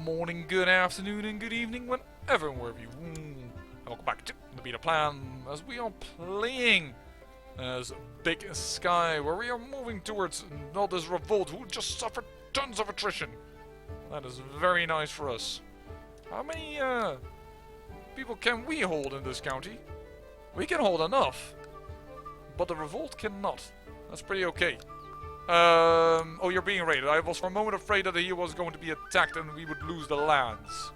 morning, good afternoon, and good evening, whenever and wherever you. And welcome back to the Beta Plan, as we are playing as Big Sky, where we are moving towards this revolt who just suffered tons of attrition. That is very nice for us. How many people can we hold in this county? We can hold enough, but the revolt cannot. That's pretty okay. Oh, you're being raided. I was for a moment afraid that he was going to be attacked and we would lose the lands.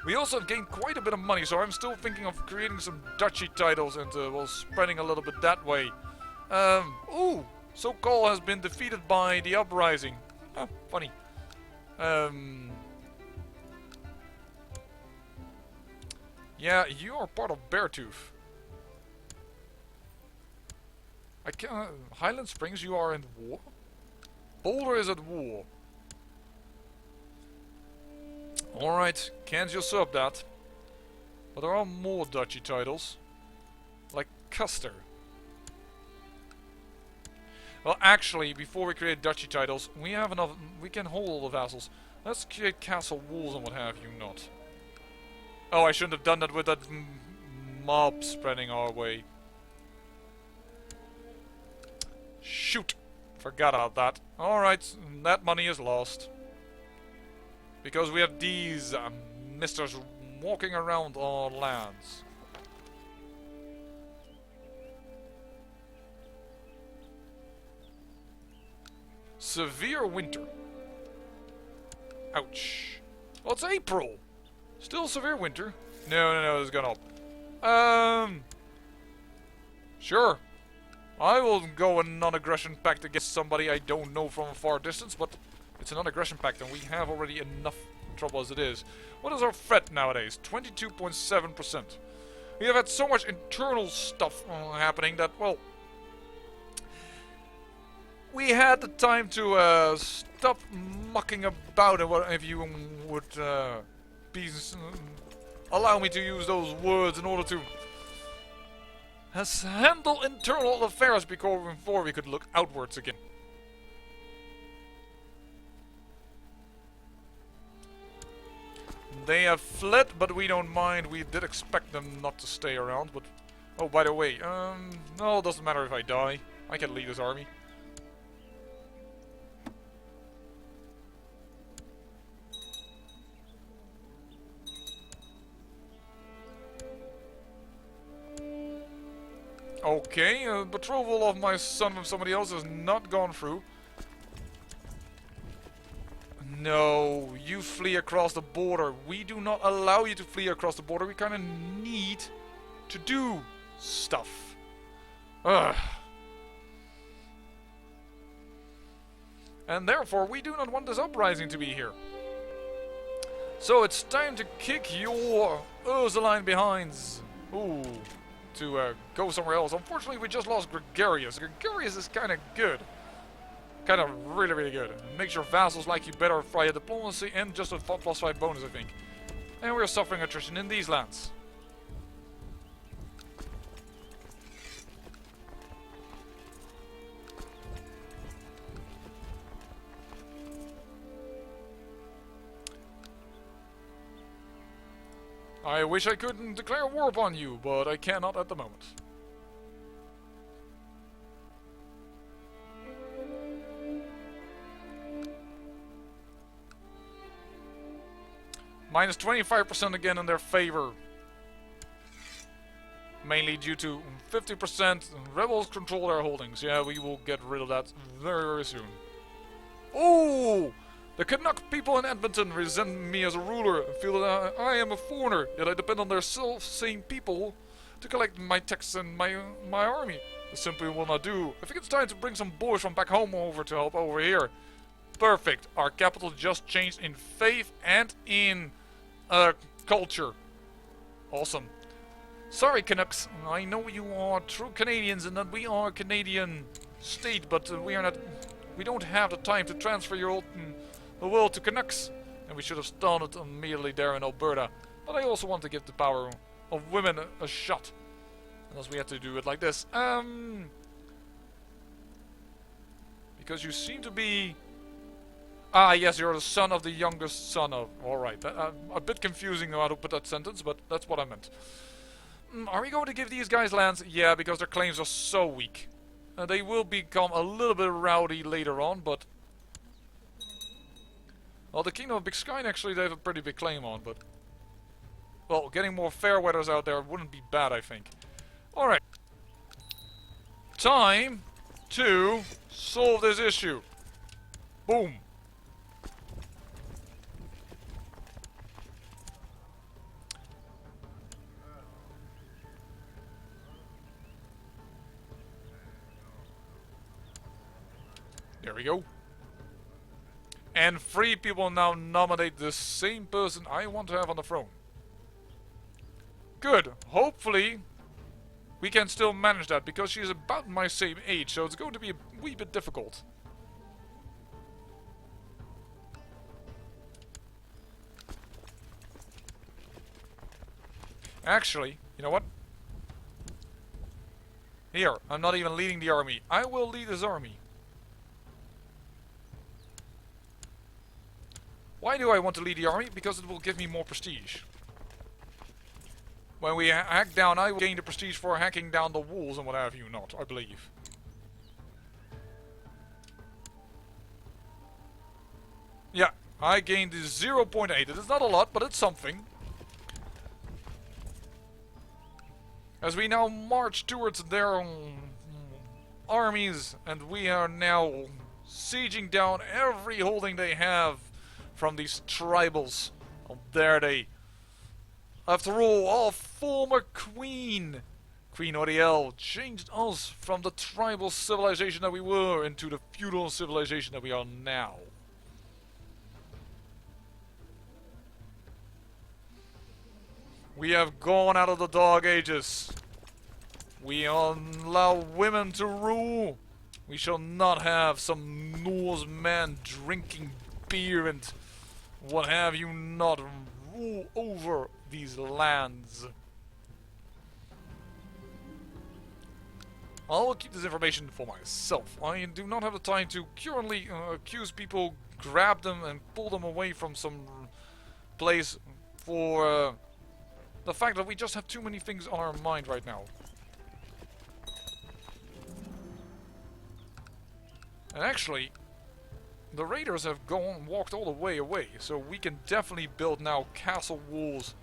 We also have gained quite a bit of money, so I'm still thinking of creating some duchy titles and well, spreading a little bit that way. Ooh, Sokol has been defeated by the uprising. Ah, funny. Yeah, you are part of Beartooth. I can Highland Springs, you are in war? Boulder is at war. Alright, can't usurp that. But there are more duchy titles. Like Custer. Well, actually, before we create duchy titles, we have enough. We can hold all the vassals. Let's create castle walls and what have you not. Oh, I shouldn't have done that with that mob spreading our way. Shoot! Forgot about that. Alright, that money is lost. Because we have these misters walking around our lands. Severe winter. Ouch. Well, it's April. Still severe winter. No, it's gone up. Sure. I will go a non-aggression pact against somebody I don't know from a far distance, but it's a non-aggression pact and we have already enough trouble as it is. What is our threat nowadays? 22.7%. We have had so much internal stuff happening that, well, we had the time to stop mucking about, and if you would allow me to use those words in order to handle internal affairs before we could look outwards again. They have fled, but we don't mind. We did expect them not to stay around, but... Oh, by the way, no, it doesn't matter if I die. I can lead this army. Okay, betrothal of my son with somebody else has not gone through. No, you flee across the border. We do not allow you to flee across the border. We kind of need to do stuff. Ugh. And therefore, we do not want this uprising to be here. So it's time to kick your Ursuline behinds. Ooh. To go somewhere else. Unfortunately, we just lost Gregarious. Gregarious is kind of good. Kind of really good. Makes your vassals like you better via diplomacy and just a +5 bonus, I think. And we're suffering attrition in these lands. I wish I could declare war upon you, but I cannot at the moment. Minus 25% again in their favor. Mainly due to 50% rebels control their holdings. Yeah, we will get rid of that very soon. Oh! The Canuck people in Edmonton resent me as a ruler and feel that I am a foreigner, yet I depend on their self-same people to collect my taxes and my army. This simply will not do. I think it's time to bring some boys from back home over to help over here. Perfect. Our capital just changed in faith and in culture. Awesome. Sorry, Canucks. I know you are true Canadians and that we are a Canadian state, but we are not. We don't have the time to transfer your old the world to Canucks, and we should have started immediately there in Alberta. But I also want to give the power of women a shot, and thus we have to do it like this. Because you seem to be Ah, yes, you're the son of the youngest son of... Alright, a bit confusing how to put that sentence, but that's what I meant. Are we going to give these guys lands? Yeah, because their claims are so weak. They will become a little bit rowdy later on, but... Well, the Kingdom of Big Sky actually they have a pretty big claim on, but... Well, getting more fair weathers out there wouldn't be bad, I think. Alright. Time to solve this issue. Boom. There we go. And 3 people now nominate the same person I want to have on the throne. Good. Hopefully we can still manage that, because she's about my same age, so it's going to be a wee bit difficult. Actually, you know what? Here, I'm not even leading the army. I will lead this army. Why do I want to lead the army? Because it will give me more prestige. When we hack down, I will gain the prestige for hacking down the walls and what have you not, I believe. Yeah, I gained 0.8. It is not a lot, but it's something. As we now march towards their armies, and we are now sieging down every holding they have from these tribals. How dare they? After all, our former queen, Queen Oriel, changed us from the tribal civilization that we were into the feudal civilization that we are now. We have gone out of the Dark Ages. We allow women to rule. We shall not have some Norseman drinking beer and what have you not rule over these lands. I will keep this information for myself. I do not have the time to currently accuse people, grab them and pull them away from some place for the fact that we just have too many things on our mind right now. And actually, the raiders have walked all the way away, so we can definitely build now castle walls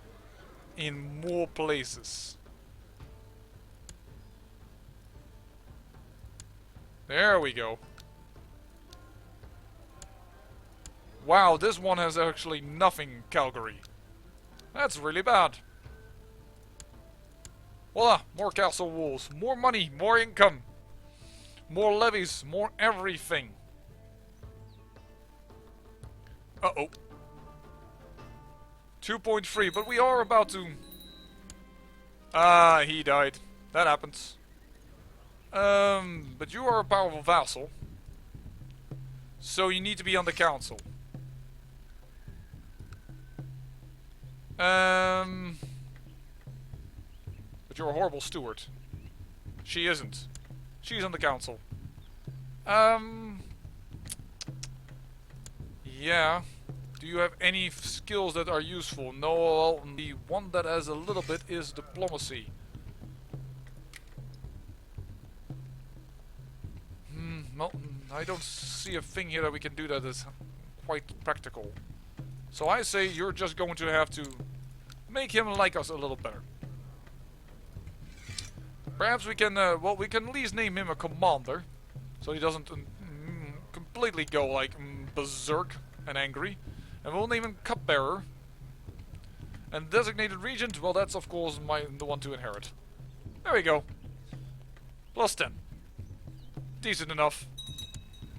in more places. There we go. Wow, this one has actually nothing, Calgary. That's really bad. Voila, more castle walls, more money, more income, more levies, more everything. Uh-oh. 2.3, but we are about to... Ah, he died. That happens. But you are a powerful vassal. So you need to be on the council. But you're a horrible steward. She isn't. She's on the council. Yeah. Do you have any skills that are useful? No, well, the one that has a little bit is diplomacy. Well, I don't see a thing here that we can do that is quite practical. So I say you're just going to have to make him like us a little better. Perhaps we can, well, we can at least name him a commander. So he doesn't completely go like berserk and angry. And we'll name him cupbearer. And designated regent, well, that's of course the one to inherit. There we go. Plus 10. Decent enough.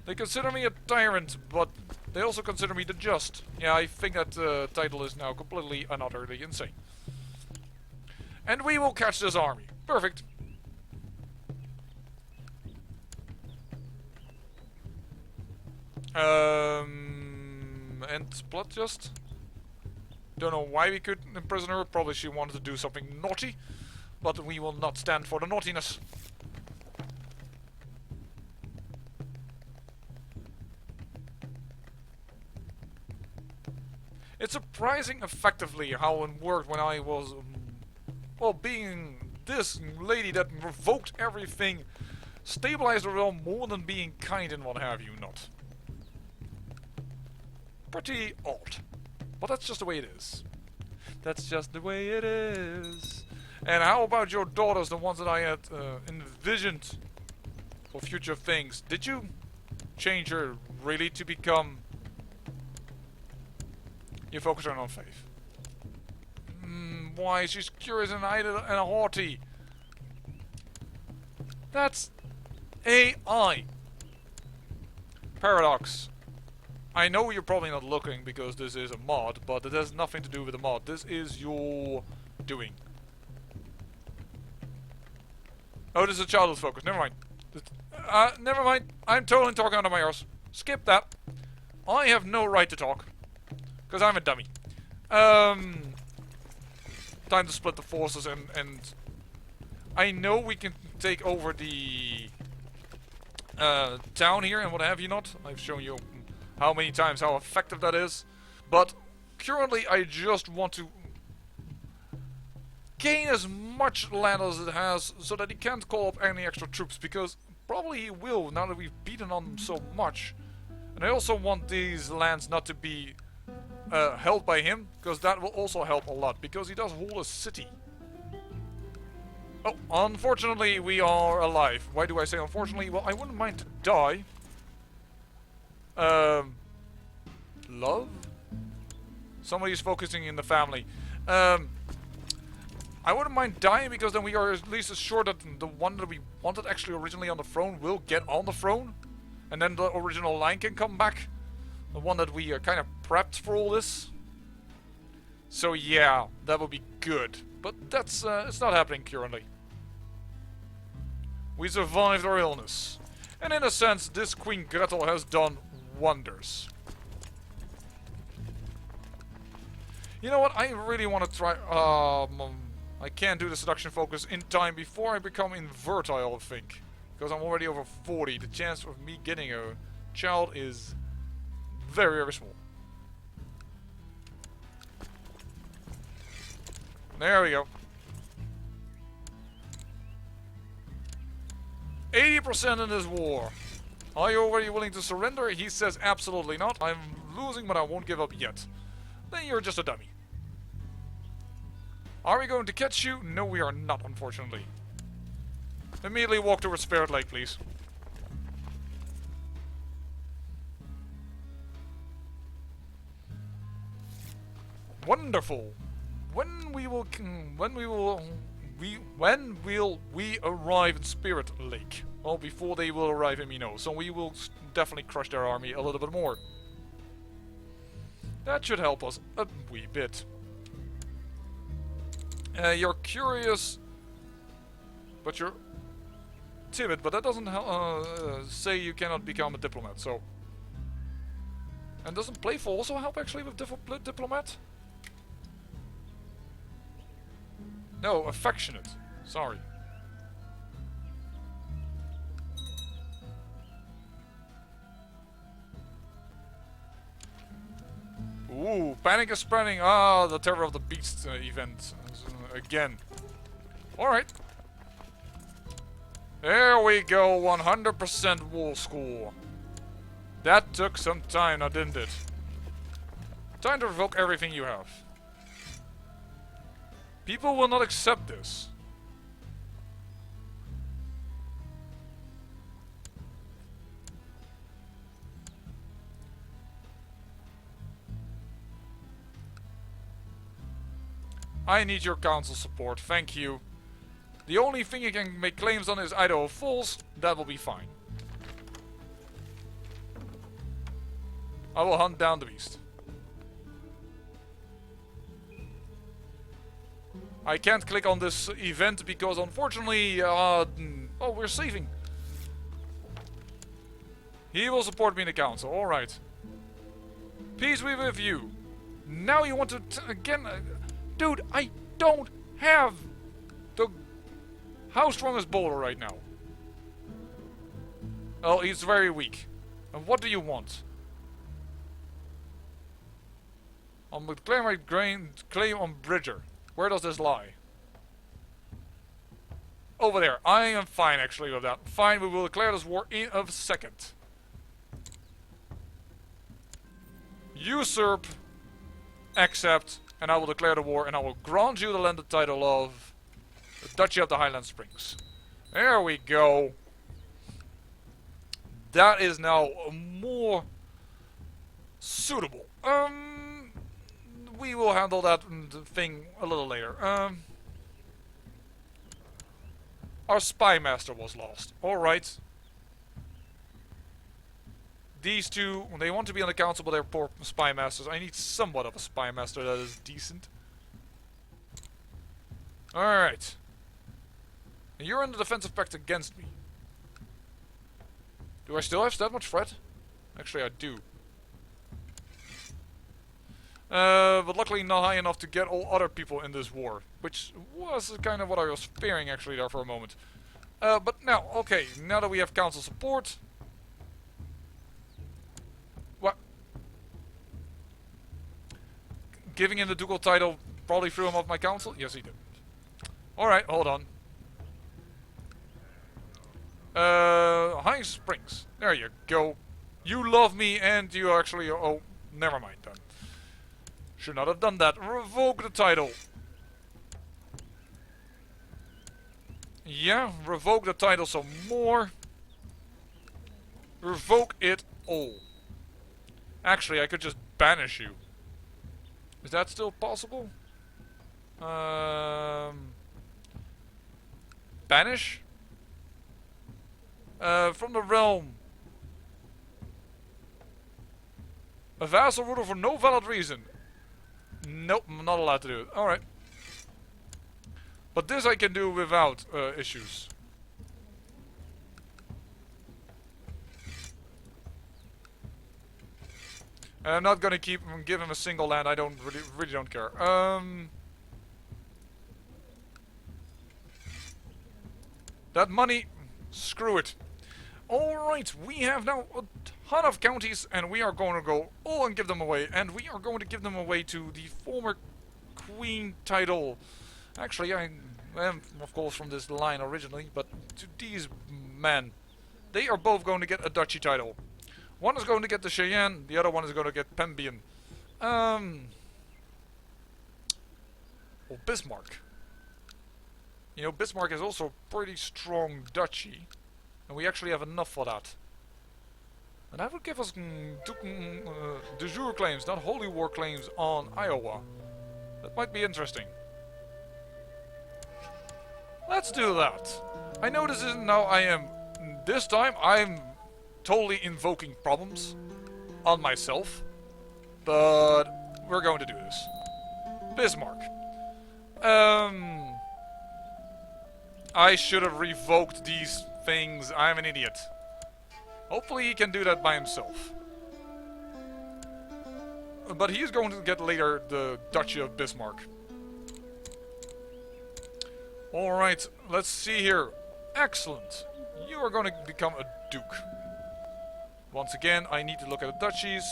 They consider me a tyrant, but they also consider me the just. Yeah, I think that title is now completely and utterly insane. And we will catch this army. Perfect. And blood just? Don't know why we could imprison her. Probably she wanted to do something naughty. But we will not stand for the naughtiness. It's surprising effectively how it worked when I was, well, being this lady that revoked everything, stabilized the realm more than being kind and what have you not. Pretty odd. But that's just the way it is. That's just the way it is. And how about your daughters, the ones that I had envisioned for future things? Did you change her really to become... You focus on faith. Why? She's curious and idle and haughty. That's AI. Paradox. I know you're probably not looking because this is a mod, but it has nothing to do with the mod. This is your doing. Oh, this is a childhood focus. Never mind. Never mind. I'm totally talking under my arse. Skip that. I have no right to talk. Because I'm a dummy. Time to split the forces and I know we can take over the town here and what have you not. I've shown you how many times how effective that is. But currently I just want to gain as much land as it has so that he can't call up any extra troops, because probably he will now that we've beaten on them so much. And I also want these lands not to be held by him, because that will also help a lot, because he does hold a city. Oh, unfortunately we are alive. Why do I say unfortunately? Well, I wouldn't mind to die. Love? Somebody's focusing in the family. I wouldn't mind dying, because then we are at least assured that the one that we wanted actually originally on the throne will get on the throne. And then the original line can come back. The one that we kind of prepped for all this. So yeah, that would be good. But that's, it's not happening currently. We survived our illness. And in a sense, this Queen Gretel has done wonders. You know what, I really want to try... I can't do the seduction focus in time before I become infertile, I think. Because I'm already over 40. The chance of me getting a child is very, very small. There we go. 80% in this war. Are you already willing to surrender? He says absolutely not. I'm losing, but I won't give up yet. Then you're just a dummy. Are we going to catch you? No, we are not, unfortunately. Immediately walk towards Spirit Lake, please. Wonderful. When will we arrive in Spirit Lake? Well, before they will arrive in Mino, so we will definitely crush their army a little bit more. That should help us a wee bit. You're curious, but you're timid, but that doesn't say you cannot become a diplomat, so... And doesn't playful also help actually with diplomat? No, affectionate. Sorry. Ooh, panic is spreading. Ah, the Terror of the Beast event. Again. Alright. There we go, 100% wall score. That took some time now, didn't it? Time to revoke everything you have. People will not accept this. I need your council support, thank you. The only thing you can make claims on is Idaho Falls. That will be fine. I will hunt down the beast. I can't click on this event because unfortunately, oh, we're saving. He will support me in the council, alright. Peace be with you. Now you want to again... dude, I don't have the... How strong is Boulder right now? Well, he's very weak. And what do you want? I'm going to declare my claim on Bridger. Where does this lie? Over there. I am fine actually with that. Fine, we will declare this war in a second. Usurp. Accept. And I will declare the war and I will grant you the landed title of the Duchy of the Highland Springs. There we go. That is now more suitable. We will handle that thing a little later. Our spy master was lost. Alright. These two, they want to be on the council, but they're poor spy masters. I need somewhat of a spy master that is decent. Alright. You're in the defensive pact against me. Do I still have that much threat? Actually, I do. But luckily not high enough to get all other people in this war. Which was kind of what I was fearing actually there for a moment. But now, okay, now that we have council support... What? Giving him the ducal title probably threw him off my council? Yes, he did. Alright, hold on. High Springs. There you go. You love me and you actually... Oh, never mind then. Should not have done that. Revoke the title. Yeah, revoke the title some more. Revoke it all. Actually, I could just banish you. Is that still possible? Banish? From the realm. A vassal ruler for no valid reason. Nope, I'm not allowed to do it. Alright. But this I can do without issues. And I'm not gonna give him a single land. I don't really don't care. That money, screw it. Alright, we have now a ton of counties and we are going to go all and give them away. And we are going to give them away to the former queen title. Actually, I am, of course, from this line originally, but to these men. They are both going to get a duchy title. One is going to get the Cheyenne, the other one is going to get Pembian. Well, Bismarck. You know, Bismarck is also a pretty strong duchy. And we actually have enough for that. And that would give us de jure claims, not holy war claims on Iowa. That might be interesting. Let's do that. I know this isn't how I am. This time I'm totally invoking problems on myself. But we're going to do this. Bismarck. I should have revoked these things. I'm an idiot. Hopefully he can do that by himself. But he's going to get later the Duchy of Bismarck. Alright, let's see here. Excellent. You are going to become a duke. Once again, I need to look at the duchies.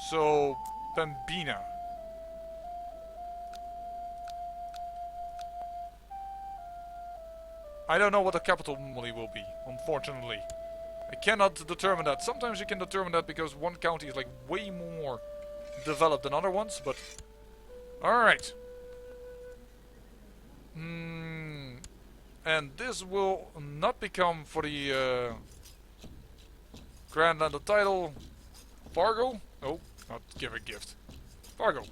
So, Pembina. I don't know what the capital normally will be, unfortunately. I cannot determine that. Sometimes you can determine that because one county is like way more developed than other ones, but... Alright. And this will not become for the Grand Landed title. Fargo? Oh, not give a gift. Fargo.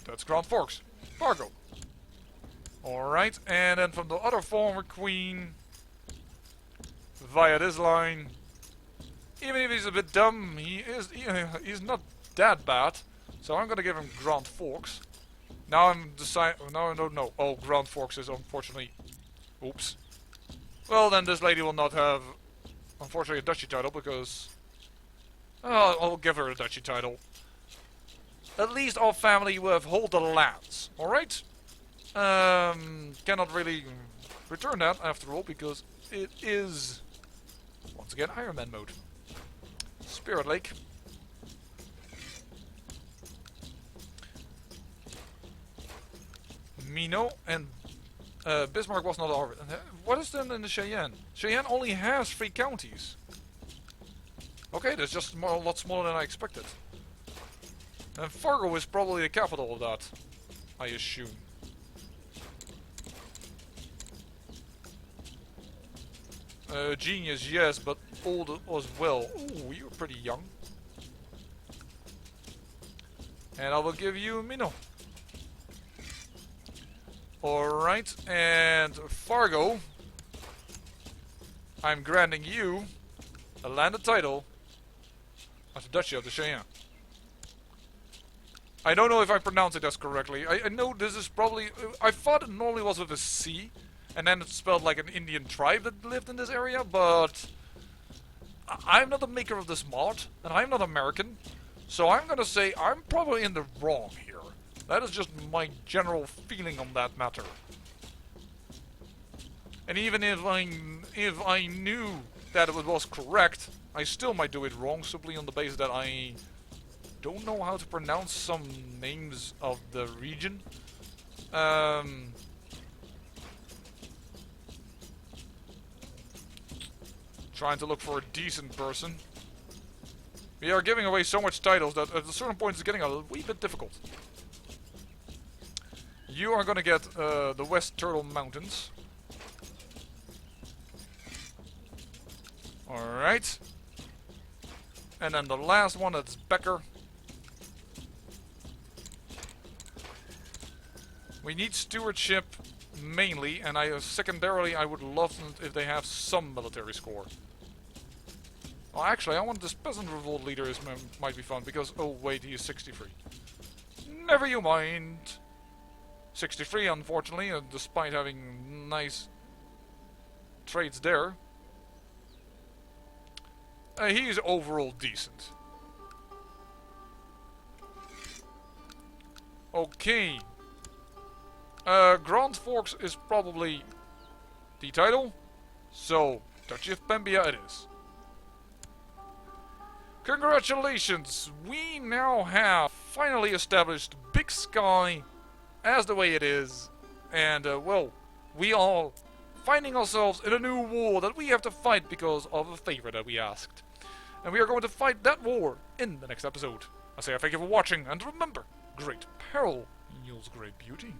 That's Grand Forks. Fargo. Alright, and then from the other former queen, via this line, even if he's a bit dumb, he's not that bad. So I'm gonna give him Grand Forks. Now I'm deciding. No, I don't know. Oh, Grand Forks is unfortunately. Oops. Well, then this lady will not have, unfortunately, a duchy title because. I'll give her a duchy title. At least our family will have hold the lands. All right. Cannot really return that after all because it is once again Iron Man mode. Spirit Lake. Mino, and Bismarck was not offered. What is then in the Cheyenne? Cheyenne only has 3 counties. Okay, that's just a lot smaller than I expected. And Fargo is probably the capital of that, I assume. Genius, yes, but old as well. Ooh, you're pretty young. And I will give you Mino. Alright, and Fargo, I'm granting you a landed title of the Duchy of the Cheyenne. I don't know if I pronounced it as correctly. I know this is probably... I thought it normally was with a C, and then it's spelled like an Indian tribe that lived in this area, but... I'm not the maker of this mod, and I'm not American, so I'm gonna say I'm probably in the wrong here. That is just my general feeling on that matter. And even if I knew that it was correct, I still might do it wrong simply on the basis that I don't know how to pronounce some names of the region. Trying to look for a decent person. We are giving away so much titles that at a certain point it's getting a wee bit difficult. You are gonna get the West Turtle Mountains. Alright. And then the last one, that's Becker. We need stewardship mainly, and secondarily I would love if they have some military score. Well, actually, I want this peasant revolt leader might be fun, because, oh wait, he is 63. Never you mind. 63, unfortunately, despite having nice traits there. He's overall decent. Okay. Grand Forks is probably the title, so Duchy of Pembia it is. Congratulations! We now have finally established Big Sky as the way it is, and well, we are finding ourselves in a new war that we have to fight because of a favor that we asked. And we are going to fight that war in the next episode. I say thank you for watching, and remember, great peril yields great beauty.